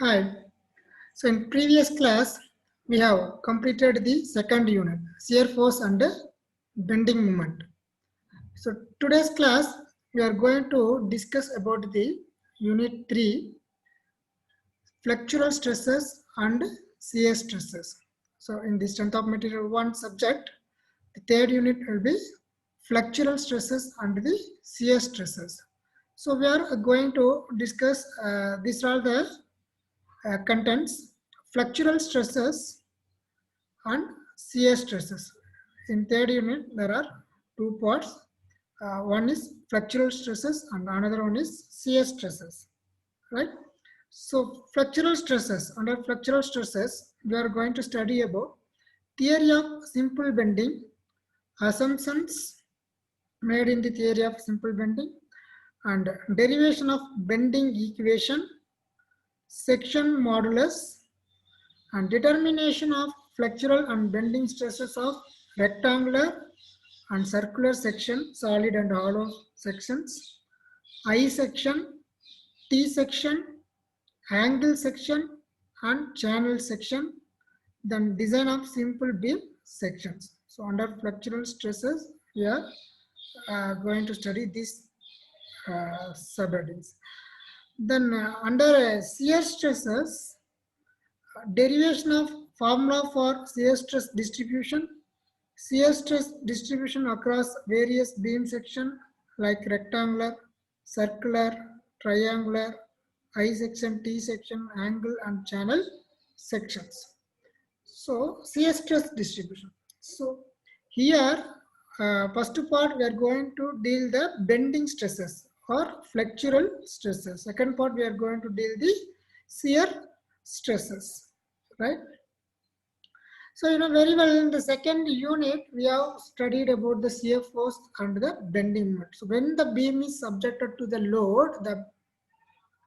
Hi. So in previous class, we have completed the second unit, shear force and bending moment. So today's class, we are going to discuss about the unit 3, flexural stresses and shear stresses. So in the strength of material 1 subject, the third unit will be flexural stresses and the shear stresses. So we are going to discuss, these are the contents, flexural stresses and shear stresses. In third unit, there are two parts. One is flexural stresses and another one is shear stresses, right? So flexural stresses, under flexural stresses, we are going to study about theory of simple bending, assumptions made in the theory of simple bending, and derivation of bending equation, section modulus, and determination of flexural and bending stresses of rectangular and circular section, solid and hollow sections, I section, T section, angle section, and channel section, then design of simple beam sections. So under flexural stresses, we are going to study these subheadings. Then under shear stresses, derivation of formula for shear stress distribution. Shear stress distribution across various beam section like rectangular, circular, triangular, I section, T section, angle and channel sections. So shear stress distribution. So here first part we are going to deal the bending stresses or flexural stresses. Second part we are going to deal the shear stresses, right? So you know very well in the second unit we have studied about the shear force and the bending moment. So when the beam is subjected to the load, the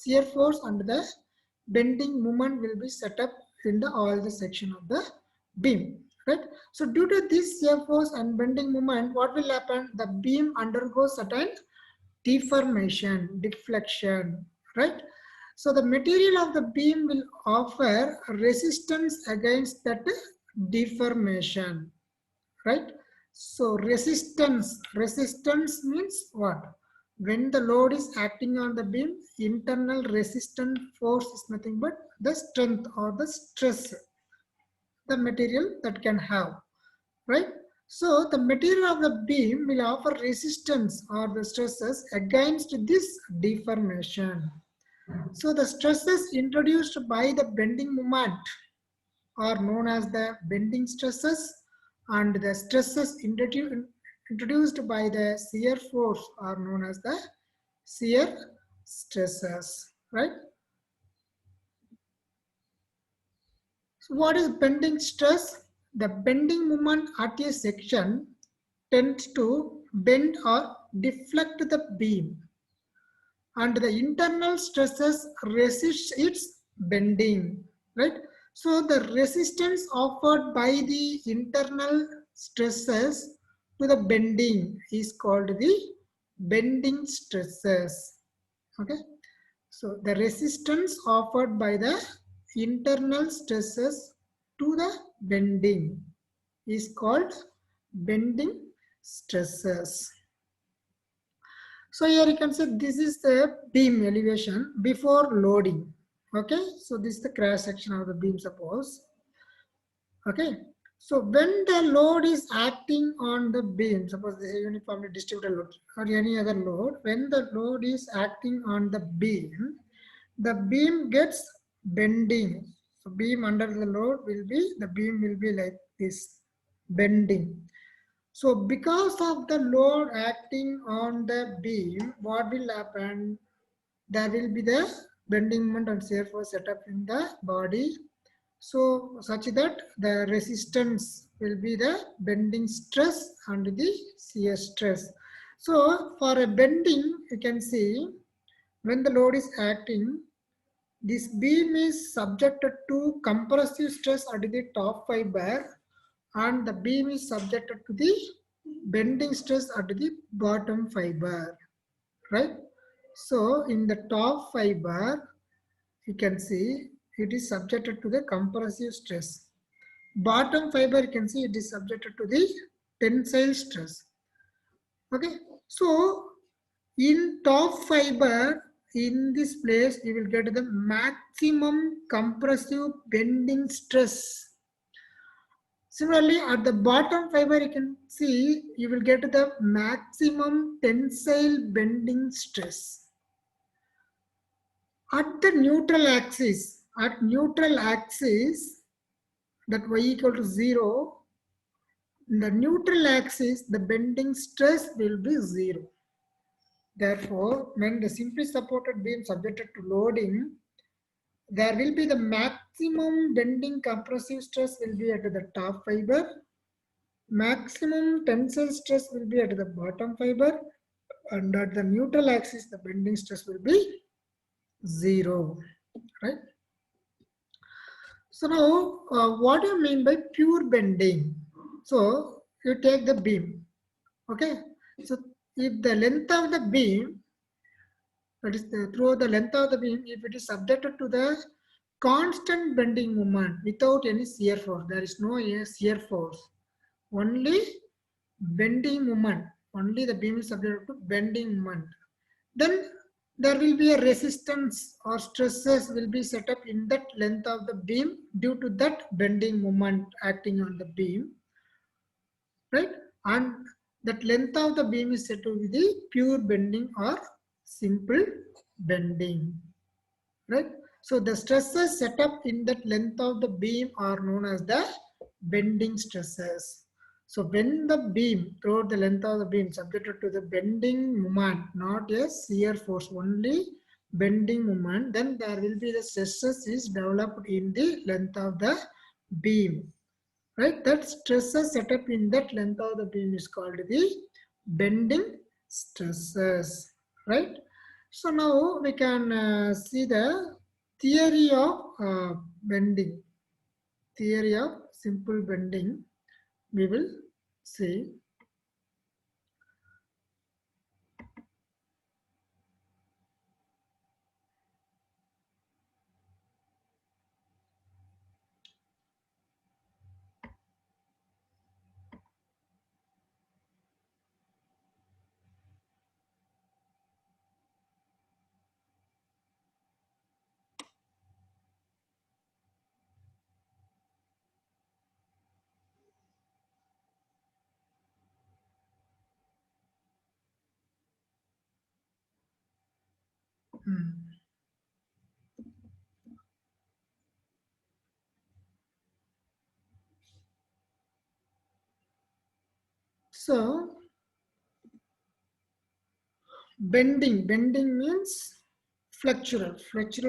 shear force and the bending moment will be set up in the all the section of the beam, right? So due to this shear force and bending moment, what will happen? The beam undergoes certain deformation, deflection, right? So the material of the beam will offer resistance against that deformation, right? So resistance means what? When the load is acting on the beam, internal resistant force is nothing but the strength or the stress the material that can have, right? So the material of the beam will offer resistance or the stresses against this deformation. So the stresses introduced by the bending moment are known as the bending stresses, and the stresses introduced by the shear force are known as the shear stresses, right? So what is bending stress? The bending moment at a section tends to bend or deflect the beam, and the internal stresses resist its bending, right? So the resistance offered by the internal stresses to the bending is called the bending stresses, okay? So the resistance offered by the internal stresses to the bending is called bending stresses. So here you can say this is the beam elevation before loading. Okay, so this is the cross section of the beam, suppose. Okay, so when the load is acting on the beam, suppose this is uniformly distributed load or any other load, when the load is acting on the beam gets bending. So beam under the load will be, the beam will be like this, bending. So because of the load acting on the beam, what will happen? There will be the bending moment and shear force set up in the body. So such that the resistance will be the bending stress and the shear stress. So for a bending, you can see when the load is acting, this beam is subjected to compressive stress at the top fiber, and the beam is subjected to the bending stress at the bottom fiber, right? So in the top fiber, you can see it is subjected to the compressive stress. Bottom fiber, you can see it is subjected to the tensile stress. Okay, so in top fiber, in this place, you will get the maximum compressive bending stress. Similarly, at the bottom fiber, you can see you will get the maximum tensile bending stress. At the neutral axis, that y equal to 0, in the neutral axis, the bending stress will be 0. Therefore, when the simply supported beam subjected to loading, there will be the maximum bending compressive stress will be at the top fiber, maximum tensile stress will be at the bottom fiber, and at the neutral axis, the bending stress will be 0, right? So now, what do you mean by pure bending? So you take the beam, okay? So if the length of the beam, that is through the length of the beam, if it is subjected to the constant bending moment without any shear force, there is no shear force, only bending moment, only the beam is subjected to bending moment, then there will be a resistance or stresses will be set up in that length of the beam due to that bending moment acting on the beam, right? And that length of the beam is said to be the pure bending or simple bending, right? So the stresses set up in that length of the beam are known as the bending stresses. So when the beam, throughout the length of the beam subjected to the bending moment, not a shear force, only bending moment, then there will be the stresses is developed in the length of the beam, right? That stresses set up in that length of the beam is called the bending stresses, right? So now we can see the theory of bending, theory of simple bending. We will see. So bending means flexural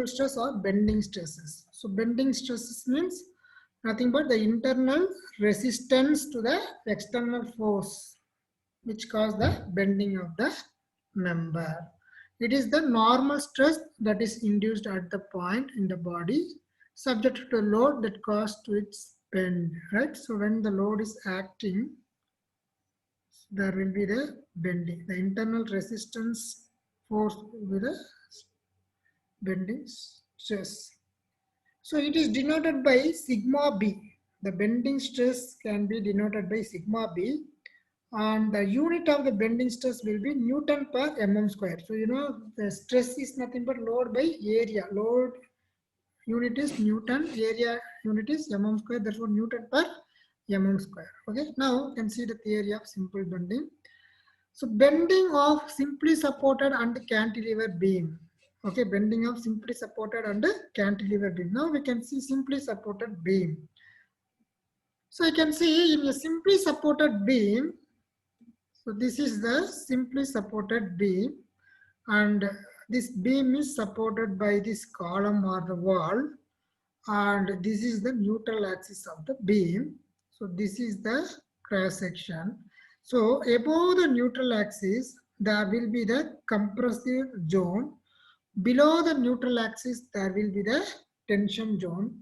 stress or bending stresses. So bending stresses means nothing but the internal resistance to the external force which cause the bending of the member. It is the normal stress that is induced at the point in the body subject to load that causes to its bend, right? So when the load is acting, there will be the bending. The internal resistance force with the bending stress. So it is denoted by sigma b. The bending stress can be denoted by sigma b, and the unit of the bending stress will be Newton per mm square. So you know the stress is nothing but load by area. Load unit is Newton, area unit is mm square, therefore Newton per mm square. Okay, now you can see the theory of simple bending. So bending of simply supported and cantilever beam. Okay, bending of simply supported and cantilever beam. Now we can see simply supported beam. So you can see in a simply supported beam, so this is the simply supported beam, and this beam is supported by this column or the wall, and this is the neutral axis of the beam. So this is the cross section. So above the neutral axis, there will be the compressive zone. Below the neutral axis, there will be the tension zone.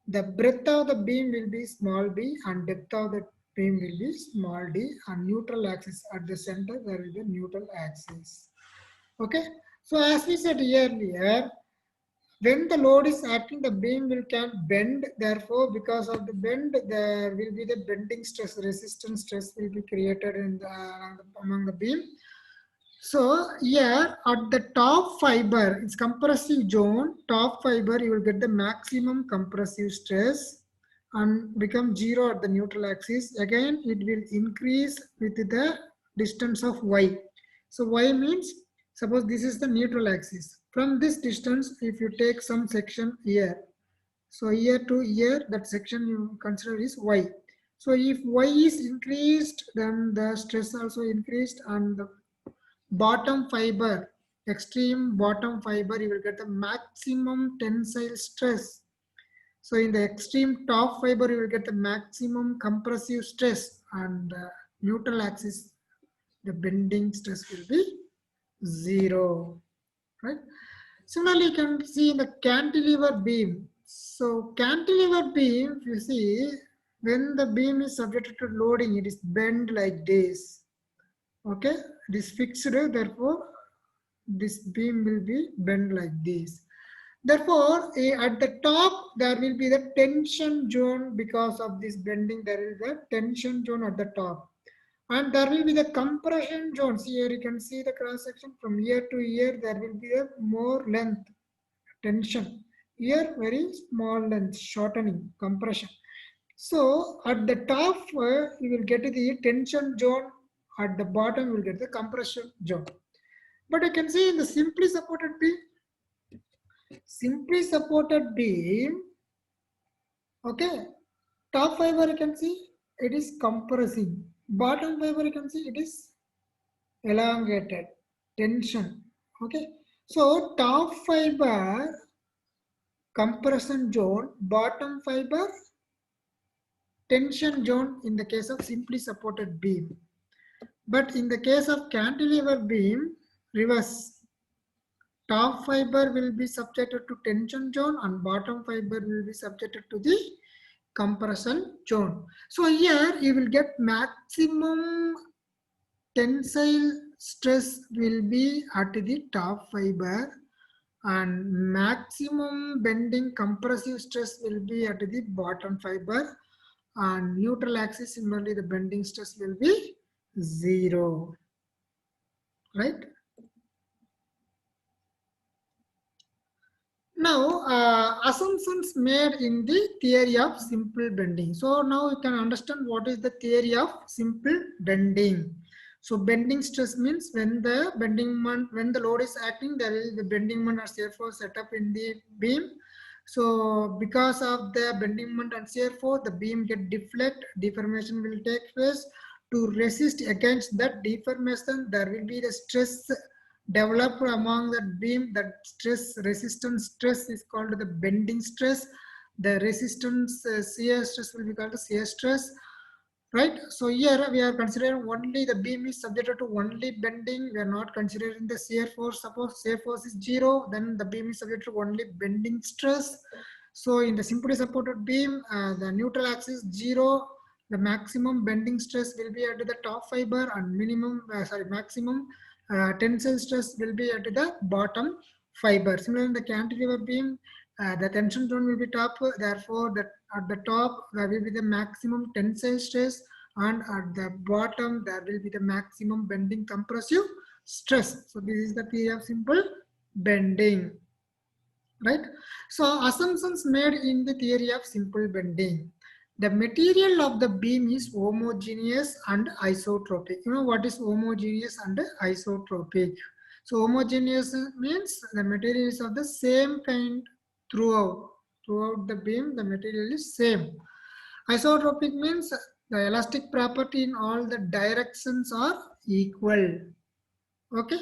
The breadth of the beam will be small b and depth of the beam will be small d, and neutral axis at the center, there will be neutral axis. Okay. So as we said earlier, When the load is acting, the beam will can bend. Therefore, because of the bend, there will be the bending stress, resistance stress will be created in among the beam. So here at the top fiber, it's compressive zone, top fiber, you will get the maximum compressive stress and become zero at the neutral axis. Again, it will increase with the distance of y. So y means, suppose this is the neutral axis. From this distance, if you take some section here, so here to here, that section you consider is y. So if y is increased, then the stress also increased, and the bottom fiber, extreme bottom fiber, you will get the maximum tensile stress. So in the extreme top fiber, you will get the maximum compressive stress, and neutral axis, the bending stress will be zero, right? Similarly, you can see in the cantilever beam. So cantilever beam, if you see, when the beam is subjected to loading, it is bent like this. Okay, it is fixed, therefore this beam will be bent like this. Therefore, at the top there will be the tension zone. Because of this bending, there is a tension zone at the top, and there will be the compression zones. Here you can see the cross section from here to here. There will be a more length tension. Here very small length shortening compression. So at the top you will get the tension zone. At the bottom you will get the compression zone. But you can see in the simply supported beam, okay, top fiber you can see it is compressing, bottom fiber you can see it is elongated, tension, okay. So top fiber compression zone, bottom fiber tension zone in the case of simply supported beam. But in the case of cantilever beam, reverse. Top fiber will be subjected to tension zone and bottom fiber will be subjected to the compression zone. So here you will get maximum tensile stress will be at the top fiber, and maximum bending compressive stress will be at the bottom fiber, and neutral axis similarly the bending stress will be zero, right? Now, assumptions made in the theory of simple bending. So now you can understand what is the theory of simple bending. So bending stress means when the bending moment, when the load is acting, there is the bending moment or shear force set up in the beam. So because of the bending moment and shear force, the beam get deflect, deformation will take place. To resist against that deformation, there will be the stress developed among the beam. That stress, resistance stress is called the bending stress. The resistance shear stress will be called the shear stress, right? So here we are considering only the beam is subjected to only bending. We are not considering the shear force. Suppose shear force is zero, then the beam is subject to only bending stress. So in the simply supported beam, the neutral axis zero, the maximum bending stress will be at the top fiber, and maximum tensile stress will be at the bottom fiber. Similarly, in the cantilever beam, the tension zone will be top, therefore that at the top there will be the maximum tensile stress, and at the bottom there will be the maximum bending compressive stress. So this is the theory of simple bending, right? So assumptions made in the theory of simple bending. The material of the beam is homogeneous and isotropic. You know what is homogeneous and isotropic? So homogeneous means the material is of the same kind throughout. Throughout the beam, the material is same. Isotropic means the elastic property in all the directions are equal. Okay.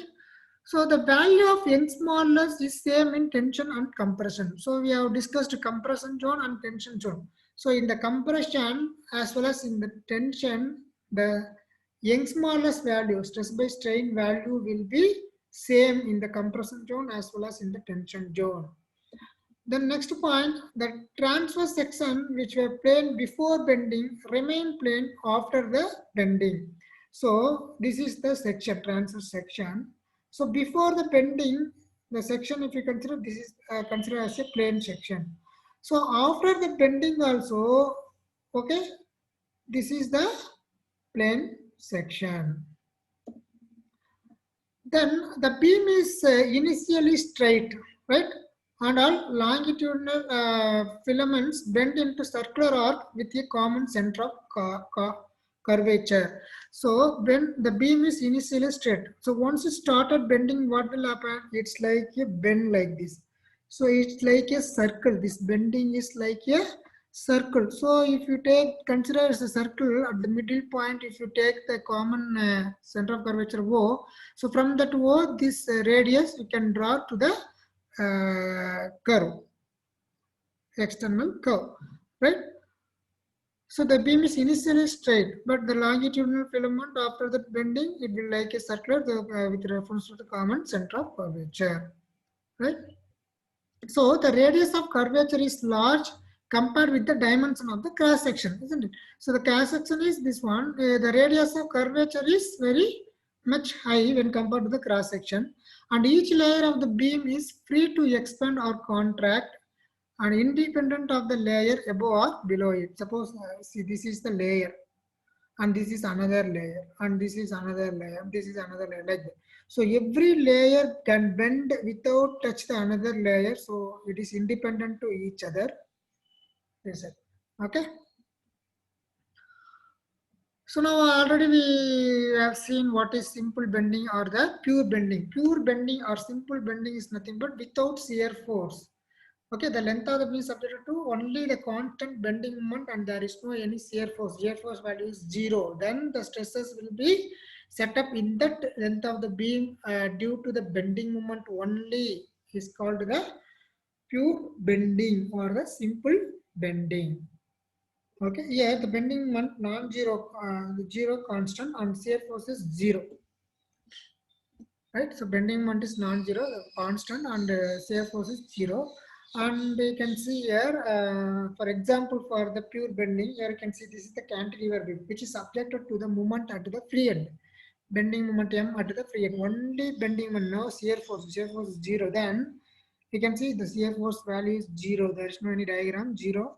So the value of Young's modulus is same in tension and compression. So we have discussed compression zone and tension zone. So in the compression as well as in the tension, the Young's modulus value, stress by strain value will be same in the compression zone as well as in the tension zone. The next point, the transverse section which were plane before bending remain plane after the bending. So this is the section, transverse section. So before the bending, the section, if you consider, this is considered as a plane section. So after the bending also, okay, this is the plane section. Then the beam is initially straight, right? And all longitudinal filaments bend into circular arc with a common center of curvature. So when the beam is initially straight, so once it started bending, what will happen? It's like a bend like this. So it's like a circle. This bending is like a circle. So if you take, consider as a circle at the middle point, if you take the common center of curvature O, so from that O, this radius you can draw to the curve, external curve, right? So the beam is initially straight, but the longitudinal filament after that bending, it will like a circular with reference to the common center of curvature, right? So the radius of curvature is large compared with the dimension of the cross section, isn't it? So the cross section is this one. The radius of curvature is very much high when compared to the cross section, and each layer of the beam is free to expand or contract and independent of the layer above or below it. Suppose see, this is the layer, and this is another layer, and this is another layer, this is another layer, like that. So every layer can bend without touch the another layer, so it is independent to each other. Yes, sir. Okay. So now already we have seen what is simple bending or the pure bending. Pure bending or simple bending is nothing but without shear force. Okay, the length of the beam is subjected to only the constant bending moment, and there is no any shear force. Shear force value is 0. Then the stresses will be set up in that length of the beam due to the bending moment only, is called the pure bending or the simple bending. Okay, here the bending moment non-zero, zero constant, and shear force is 0. Right, so bending moment is non-zero, constant, and shear force is 0. And you can see here, for example, for the pure bending, here you can see this is the cantilever beam, which is subjected to the moment at the free end. Bending moment M at the free end. Only bending moment, no shear force. Shear force is 0. Then you can see the shear force value is 0. There is no any diagram, 0.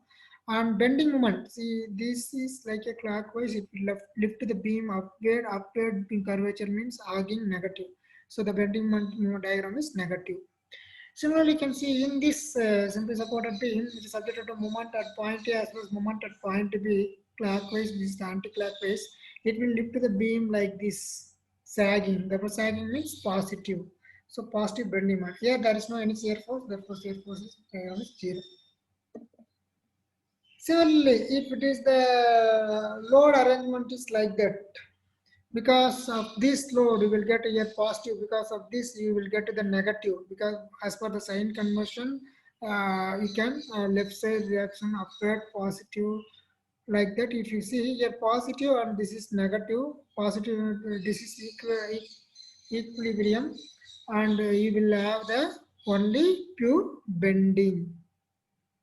And bending moment, see, this is like a clockwise. If you lift the beam upward in curvature means arcing negative. So the bending moment diagram is negative. Similarly, you can see in this simply supported beam, it is subjected to moment at point A as well as moment at point B, clockwise, this is anti-clockwise. It will lift the beam like this, sagging. Therefore, sagging means positive. So positive bending moment. Here there is no any shear force, therefore shear force is 0. Similarly, if it is the load arrangement is like that, because of this load you will get a positive, because of this you will get the negative, because as per the sign conversion you can left side reaction upward positive, like that. If you see here positive and this is negative, positive, this is equilibrium, and you will have the only pure bending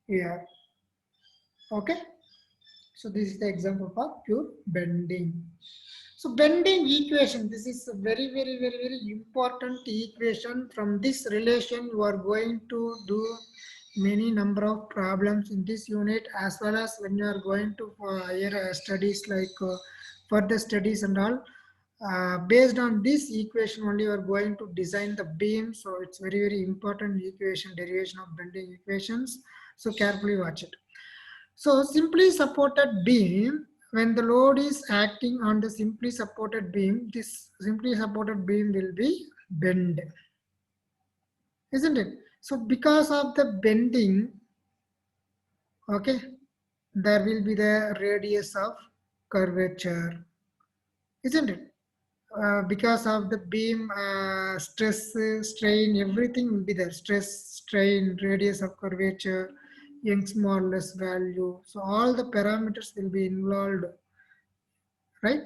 here. Okay, so this is the example for pure bending. So bending equation, this is a very important equation. From this relation you are going to do many number of problems in this unit, as well as when you are going to higher studies like further studies and all. Based on this equation only you are going to design the beam. So it's very important equation, derivation of bending equations. So carefully watch it. So simply supported beam, when the load is acting on the simply supported beam, this simply supported beam will be bent, isn't it? So because of the bending, okay, there will be the radius of curvature, isn't it? Because of the beam stress, strain, everything will be there. Stress, strain, radius of curvature, Young's modulus value. So all the parameters will be involved, right?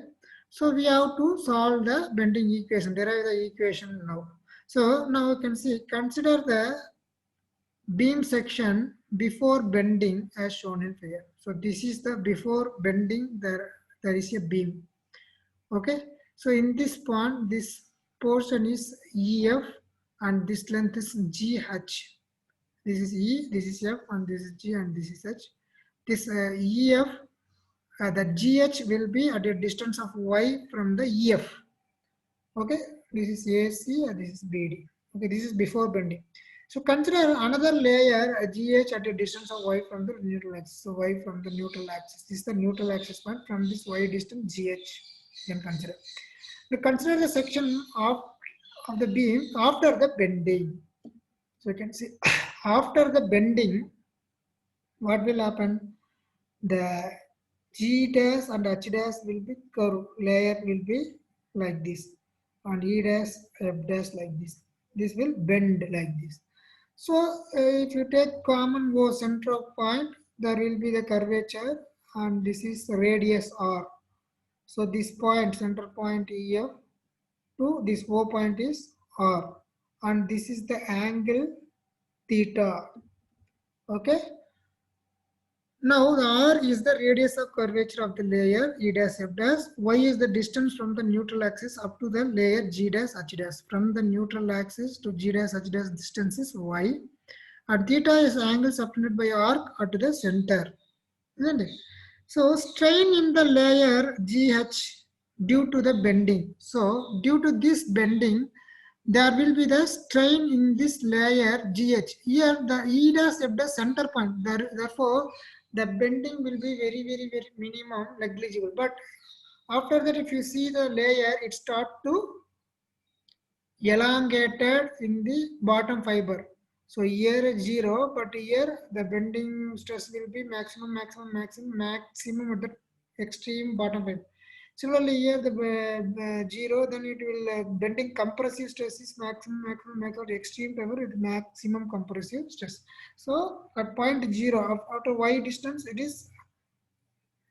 So we have to solve the bending equation, derive the equation now. So now you can see, consider the beam section before bending as shown in figure. So this is the before bending, there is a beam. Okay, so in this point, this portion is EF and this length is GH. This is E, this is F, and this is G, and this is H. This EF, the GH will be at a distance of Y from the EF. Okay, this is AC and this is BD. Okay, this is before bending. So consider another layer GH at a distance of Y from the neutral axis. So Y from the neutral axis. This is the neutral axis point. From this Y distance GH you can consider. Now consider the section of the beam after the bending. So you can see after the bending, what will happen? The G dash and H dash will be curved. Layer will be like this, and E dash, F dash like this. This will bend like this. So if you take common O center of point, there will be the curvature, and this is radius R. So this point, center point EF to this O point is R, and this is the angle theta. Okay. Now the R is the radius of curvature of the layer E dash F dash. Y is the distance from the neutral axis up to the layer G dash H dash. From the neutral axis to G dash H dash distance is Y. And theta is angle subtended by arc at the center. Isn't it? So strain in the layer GH due to the bending. So due to this bending, there will be the strain in this layer GH. Here the E dash F dash center point. Therefore, the bending will be very minimum, negligible. But after that, if you see the layer, it start to elongated in the bottom fiber. So here is 0, but here the bending stress will be maximum at the extreme bottom fiber. Similarly, here the 0, then it will bending compressive stress is maximum at extreme fiber with maximum compressive stress. So at point 0 after Y distance, it is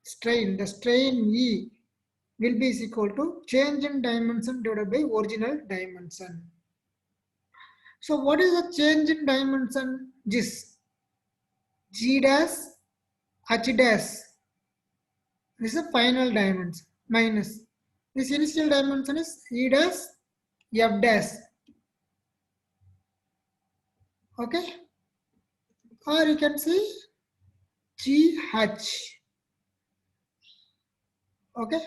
strain. The strain E will be is equal to change in dimension divided by original dimension. So what is the change in dimension? This G dash H dash. This is a final dimension minus this initial dimension is E dash F dash. Okay, or you can see GH. Okay,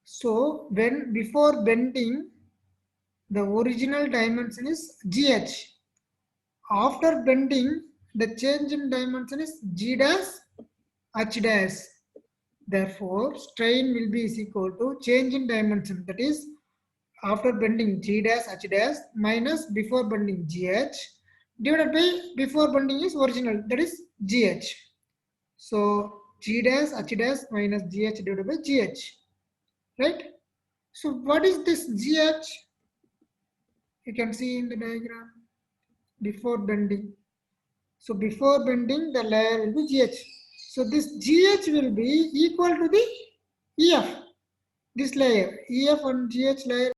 so when before bending, the original dimension is GH. After bending, the change in dimension is G dash H dash. Therefore, strain will be is equal to change in dimension, that is after bending G dash H dash minus before bending GH divided by before bending is original, that is GH. So G dash H dash minus GH divided by GH, right? So what is this GH? You can see in the diagram before bending. So before bending, the layer will be GH. So this GH will be equal to the EF. This layer, EF and GH layer